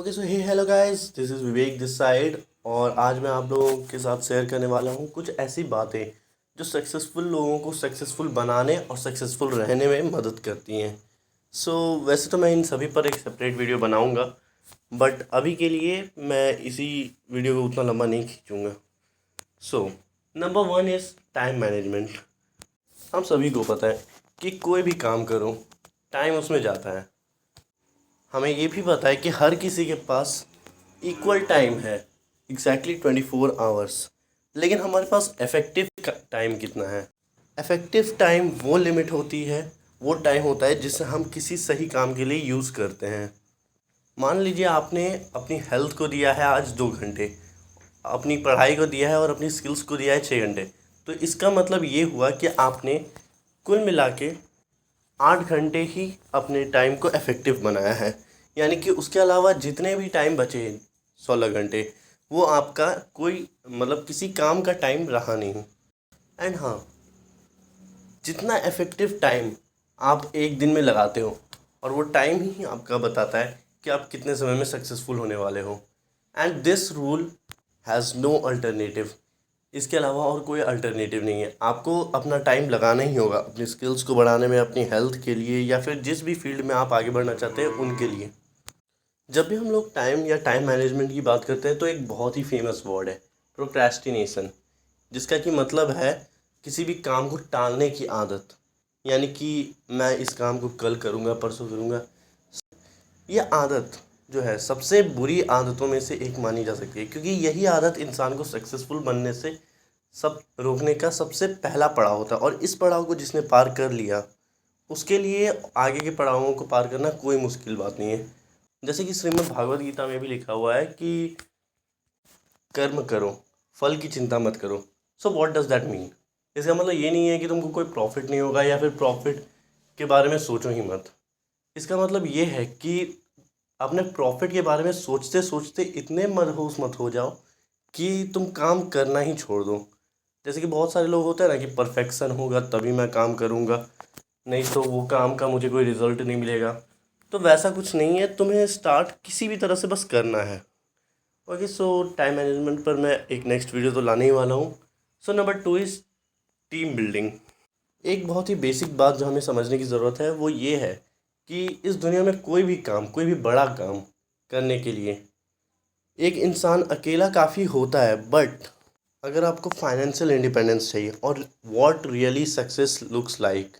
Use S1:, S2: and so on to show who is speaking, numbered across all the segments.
S1: Okay so hey hello guys, this is Vivek this side. और आज मैं आप लोगों के साथ शेयर करने वाला हूँ कुछ ऐसी बातें जो सक्सेसफुल लोगों को सक्सेसफुल बनाने और सक्सेसफुल रहने में मदद करती हैं। वैसे तो मैं इन सभी पर एक सेपरेट वीडियो बनाऊँगा, बट अभी के लिए मैं इसी वीडियो को उतना लंबा नहीं खींचूँगा। Number one is time management. हम सभी को पता है कि कोई भी काम करो टाइम उसमें जाता है। हमें ये भी पता है कि हर किसी के पास इक्वल टाइम है, एग्जैक्टली 24 आवर्स। लेकिन हमारे पास इफ़ेक्टिव टाइम कितना है? इफ़ेक्टिव टाइम वो लिमिट होती है, वो टाइम होता है जिसे हम किसी सही काम के लिए यूज़ करते हैं। मान लीजिए आपने अपनी हेल्थ को दिया है आज 2 घंटे, अपनी पढ़ाई को दिया है और अपनी स्किल्स को दिया है 6 घंटे। तो इसका मतलब ये हुआ कि आपने कुल मिला के 8 घंटे ही अपने टाइम को इफ़ेक्टिव बनाया है। यानी कि उसके अलावा जितने भी टाइम बचे 16 घंटे, वो आपका कोई किसी काम का टाइम रहा नहीं। एंड हाँ, जितना इफ़ेक्टिव टाइम आप एक दिन में लगाते हो, और वो टाइम ही आपका बताता है कि आप कितने समय में सक्सेसफुल होने वाले हो। And this rule has no alternative. इसके अलावा और कोई अल्टरनेटिव नहीं है। आपको अपना टाइम लगाना ही होगा अपनी स्किल्स को बढ़ाने में, अपनी हेल्थ के लिए, या फिर जिस भी फील्ड में आप आगे बढ़ना चाहते हैं उनके लिए। जब भी हम लोग टाइम या टाइम मैनेजमेंट की बात करते हैं तो एक बहुत ही फेमस वर्ड है प्रोक्रेस्टिनेशन, जिसका कि मतलब है किसी भी काम को टालने की आदत। यानी कि मैं इस काम को कल करूँगा, परसों करूँगा। ये आदत जो है सबसे बुरी आदतों में से एक मानी जा सकती है, क्योंकि यही आदत इंसान को सक्सेसफुल बनने से सब रोकने का सबसे पहला पड़ाव होता है। और इस पड़ाव को जिसने पार कर लिया, उसके लिए आगे के पड़ावों को पार करना कोई मुश्किल बात नहीं है। जैसे कि श्रीमद् भागवत गीता में भी लिखा हुआ है कि कर्म करो, फल की चिंता मत करो। So what does that mean? इसका मतलब ये नहीं है कि तुमको कोई प्रॉफिट नहीं होगा या फिर प्रॉफिट के बारे में सोचो ही मत। इसका मतलब ये है कि अपने प्रॉफिट के बारे में सोचते सोचते इतने मदहोश मत हो जाओ कि तुम काम करना ही छोड़ दो। जैसे कि बहुत सारे लोग होते हैं ना कि परफेक्शन होगा तभी मैं काम करूँगा, नहीं तो वो काम का मुझे कोई रिजल्ट नहीं मिलेगा। तो वैसा कुछ नहीं है, तुम्हें स्टार्ट किसी भी तरह से बस करना है। ओके टाइम मैनेजमेंट पर मैं एक नेक्स्ट वीडियो तो लाने ही वाला हूँ। Number two is team building. एक बहुत ही बेसिक बात जो हमें समझने की ज़रूरत है वो ये है कि इस दुनिया में कोई भी काम, कोई भी बड़ा काम करने के लिए एक इंसान अकेला काफ़ी होता है। बट अगर आपको फाइनेंशियल इंडिपेंडेंस चाहिए और what really success looks like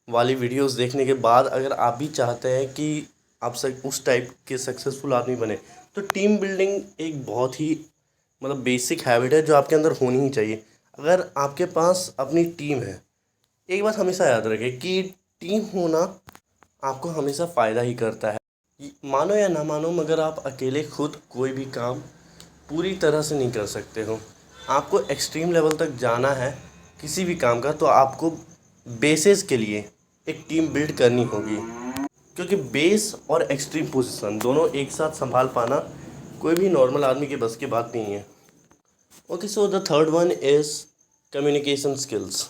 S1: वाली वीडियोस देखने के बाद अगर आप भी चाहते हैं कि आप उस टाइप के सक्सेसफुल आदमी बने, तो टीम बिल्डिंग एक बहुत ही बेसिक हैबिट है जो आपके अंदर होनी ही चाहिए। अगर आपके पास अपनी टीम है, एक बात हमेशा याद रखें कि टीम होना आपको हमेशा फ़ायदा ही करता है। मानो या ना मानो, मगर आप अकेले खुद कोई भी काम पूरी तरह से नहीं कर सकते हो। आपको एक्सट्रीम लेवल तक जाना है किसी भी काम का, तो आपको बेसिस के लिए एक टीम बिल्ड करनी होगी, क्योंकि बेस और एक्सट्रीम पोजीशन दोनों एक साथ संभाल पाना कोई भी नॉर्मल आदमी के बस की बात नहीं है। Okay the third one is communication skills.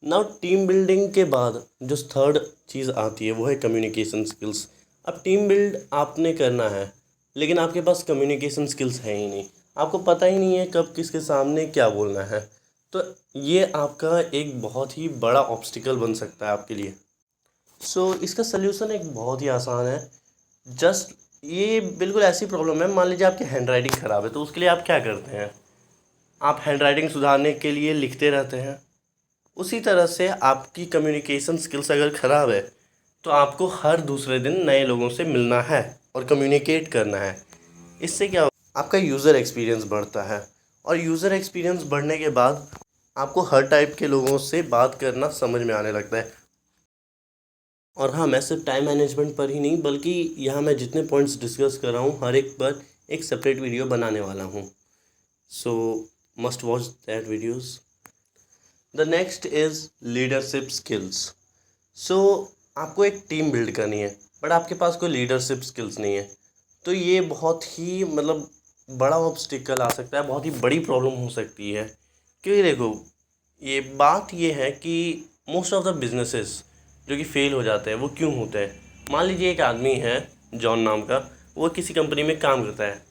S1: Now team building के बाद जो थर्ड चीज़ आती है वो है कम्युनिकेशन स्किल्स। अब टीम बिल्ड आपने करना है, लेकिन आपके पास कम्युनिकेशन स्किल्स है ही नहीं, आपको पता ही नहीं है कब किसके सामने क्या बोलना है। तो ये आपका एक बहुत ही बड़ा ऑब्स्टिकल बन सकता है आपके लिए। इसका सल्यूशन एक बहुत ही आसान है। जस्ट ये बिल्कुल ऐसी प्रॉब्लम है, मान लीजिए आपकी हैंड राइटिंग ख़राब है, तो उसके लिए आप क्या करते हैं? आप हैंड राइटिंग सुधारने के लिए लिखते रहते हैं। उसी तरह से आपकी कम्युनिकेशन स्किल्स अगर ख़राब है, तो आपको हर दूसरे दिन नए लोगों से मिलना है और कम्युनिकेट करना है। इससे क्या आपका यूज़र एक्सपीरियंस बढ़ता है, और यूज़र एक्सपीरियंस बढ़ने के बाद आपको हर टाइप के लोगों से बात करना समझ में आने लगता है। और हाँ, मैं सिर्फ टाइम मैनेजमेंट पर ही नहीं, बल्कि यहाँ मैं जितने पॉइंट्स डिस्कस कर रहा हूँ हर एक पर एक सेपरेट वीडियो बनाने वाला हूँ। So must watch that videos. The next is leadership skills. So आपको एक टीम बिल्ड करनी है, बट आपके पास कोई लीडरशिप स्किल्स नहीं है, तो ये बहुत ही बड़ा ऑब्स्टिकल आ सकता है, बहुत ही बड़ी प्रॉब्लम हो सकती है। क्योंकि देखो, ये बात ये है कि मोस्ट ऑफ द बिजनेसेस जो कि फेल हो जाते हैं वो क्यों होते हैं? मान लीजिए एक आदमी है जॉन नाम का, वो किसी कंपनी में काम करता है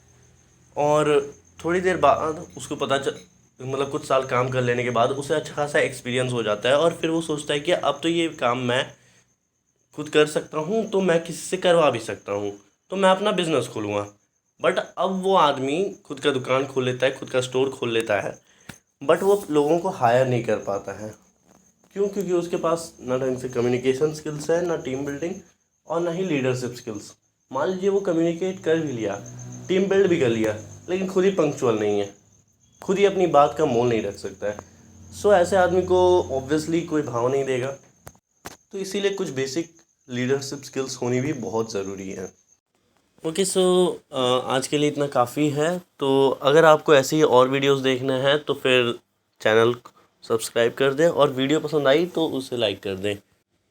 S1: और थोड़ी देर बाद उसको पता चल मतलब कुछ साल काम कर लेने के बाद उसे अच्छा खासा एक्सपीरियंस हो जाता है और फिर वो सोचता है कि अब तो ये काम मैं खुद कर सकता हूँ, तो मैं किसी से करवा भी सकता हूँ, तो मैं अपना बिजनेस खोलूँगा। बट अब वो आदमी खुद का दुकान खोल लेता है, खुद का स्टोर खोल लेता है, बट वो लोगों को हायर नहीं कर पाता है। क्यों? क्योंकि उसके पास ना ढंग से कम्युनिकेशन स्किल्स है, ना टीम बिल्डिंग और ना ही लीडरशिप स्किल्स। मान लीजिए वो कम्युनिकेट कर भी लिया, टीम बिल्ड भी कर लिया, लेकिन खुद ही पंक्चुअल नहीं है, खुद ही अपनी बात का मोल नहीं रख सकता है। सो ऐसे आदमी को ऑब्वियसली कोई भाव नहीं देगा। तो इसीलिए कुछ बेसिक लीडरशिप स्किल्स होनी भी बहुत ज़रूरी है। ओके, सो आज के लिए इतना काफ़ी है। तो अगर आपको ऐसे ही और वीडियोस देखने हैं तो फिर चैनल सब्सक्राइब कर दें और वीडियो पसंद आई तो उसे लाइक कर दें।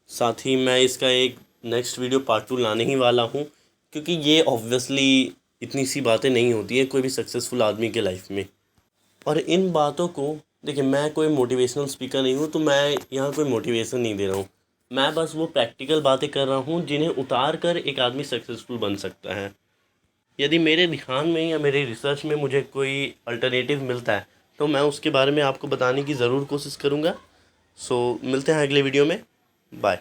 S1: साथ ही मैं इसका एक नेक्स्ट वीडियो पार्ट 2 लाने ही वाला हूँ, क्योंकि ये ऑब्वियसली इतनी सी बातें नहीं होती है कोई भी सक्सेसफुल आदमी के लाइफ में। और इन बातों को देखिए, मैं कोई मोटिवेशनल स्पीकर नहीं हूँ, तो मैं यहाँ कोई मोटिवेशन नहीं दे रहा हूँ। मैं बस वो प्रैक्टिकल बातें कर रहा हूँ जिन्हें उतार कर एक आदमी सक्सेसफुल बन सकता है। यदि मेरे ध्यान में या मेरी रिसर्च में मुझे कोई अल्टरनेटिव मिलता है तो मैं उसके बारे में आपको बताने की ज़रूर कोशिश करूँगा। सो मिलते हैं अगले वीडियो में। बाय।